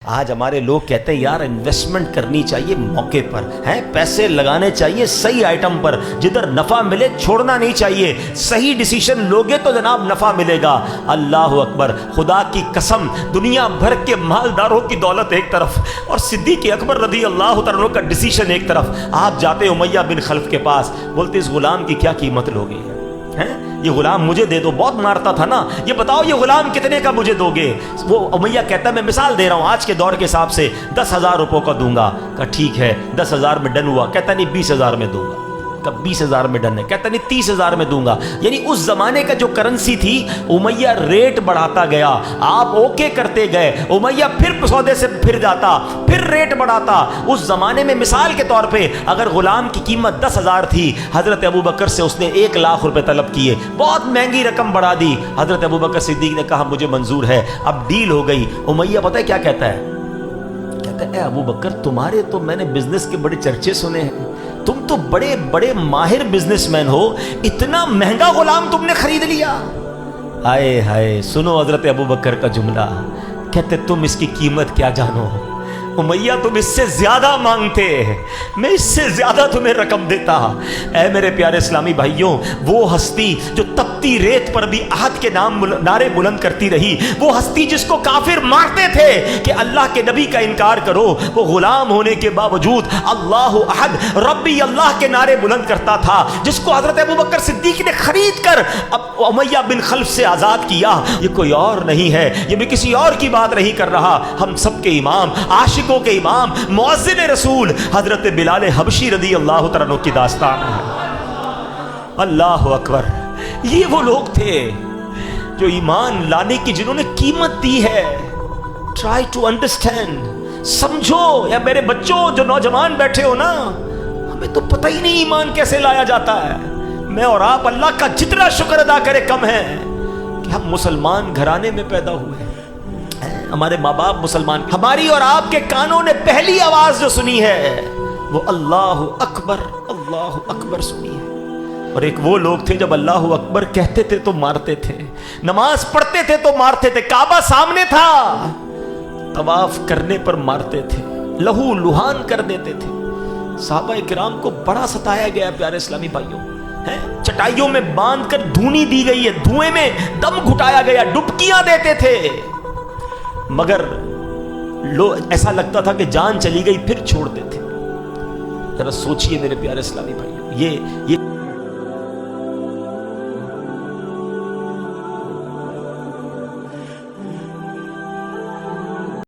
آج ہمارے لوگ کہتے ہیں یار انویسٹمنٹ کرنی چاہیے موقع پر ہیں، پیسے لگانے چاہیے صحیح آئٹم پر، جدھر نفع ملے چھوڑنا نہیں چاہیے، صحیح ڈیسیشن لوگے تو جناب نفع ملے گا۔ اللہ اکبر، خدا کی قسم، دنیا بھر کے مالداروں کی دولت ایک طرف اور صدیق اکبر رضی اللہ تعالیٰ عنہ کا ڈیسیشن ایک طرف۔ آپ جاتے امیہ بن خلف کے پاس، بولتے اس غلام کی کیا قیمت لوگے ہیں؟ یہ غلام مجھے دے دو، بہت مارتا تھا نا، یہ بتاؤ یہ غلام کتنے کا مجھے دو گے؟ وہ امیہ کہتا ہے میں مثال دے رہا ہوں آج کے دور کے حساب سے 10,000 روپوں کا دوں گا۔ کہا ٹھیک ہے 10,000 میں ڈن ہوا۔ کہتا نہیں 20,000 میں دوں گا۔ کہا 20,000 میں ڈن ہے۔ کہتا نہیں 30,000 میں دوں گا۔ یعنی اس زمانے کا جو کرنسی تھی، امیہ ریٹ بڑھاتا گیا، آپ اوکے کرتے گئے، امیہ پھر سودے سے پھر جاتا، پھر ریٹ بڑھاتا۔ اس زمانے میں مثال کے طور پہ اگر غلام کی قیمت 10,000 تھی، حضرت ابوبکر سے اس نے 1,00,000 روپے طلب کیے، بہت مہنگی رقم بڑھا دی۔ حضرت ابوبکر صدیق نے کہا مجھے منظور ہے، اب ڈیل ہو گئی۔ امیہ پتہ ہے کیا کہتا ہے؟ کہتا ہے اے ابوبکر، تمہارے تو میں نے بزنس کے بڑے چرچے سنے ہیں، تم تو بڑے بڑے ماہر بزنس مین ہو، اتنا مہنگا غلام تم نے خرید لیا۔ آئے ہائے، سنو حضرت ابوبکر کا جملہ، کہتے تم اس کی قیمت کیا جانو؟ امیہ تم اس سے زیادہ مانگتے، میں اس سے زیادہ تمہیں رقم دیتا۔ اے میرے پیارے اسلامی بھائیوں، وہ ہستی جو تپتی ریت پر بھی احد کے نام نعرے بلند کرتی رہی، وہ ہستی جس کو کافر مارتے تھے کہ اللہ کے نبی کا انکار کرو، وہ غلام ہونے کے باوجود اللہ احد ربی اللہ کے نعرے بلند کرتا تھا، جس کو حضرت ابوبکر صدیق نے خرید کر اب امیہ بن خلف سے آزاد کیا۔ یہ کوئی اور نہیں ہے، یہ میں کسی اور کی بات نہیں کر رہا، ہم سب کے امام، عاشقوں کے امام، مؤذن رسول حضرت بلال حبشی رضی اللہ تعالیٰ عنہ کی داستان ہے۔ اللہ اکبر، یہ وہ لوگ تھے جو ایمان لانے کی جنہوں نے قیمت دی ہے۔ ٹرائی ٹو انڈرسٹینڈ، سمجھو۔ یا میرے بچوں جو نوجوان بیٹھے ہو نا، ہمیں تو پتہ ہی نہیں ایمان کیسے لایا جاتا ہے۔ میں اور آپ اللہ کا جتنا شکر ادا کرے کم ہے کہ ہم مسلمان گھرانے میں پیدا ہوئے، ہمارے ماں باپ مسلمان، ہماری اور آپ کے کانوں نے پہلی آواز جو سنی ہے وہ اللہ اکبر سنی ہے۔ اور ایک وہ لوگ تھے جب اللہ اکبر کہتے تھے تو مارتے تھے، نماز پڑھتے تھے تو مارتے تھے، کعبہ سامنے تھا طواف کرنے پر مارتے تھے، لہو لہان کر دیتے تھے۔ صحابہ کرام کو بڑا ستایا گیا پیارے اسلامی بھائیوں، چٹائیوں میں باندھ کر دھونی دی گئی ہے، دھوئیں میں دم گھٹایا گیا، ڈبکیاں دیتے تھے، مگر ایسا لگتا تھا کہ جان چلی گئی پھر چھوڑتے تھے۔ ذرا سوچئے میرے پیارے اسلامی بھائیوں، یہ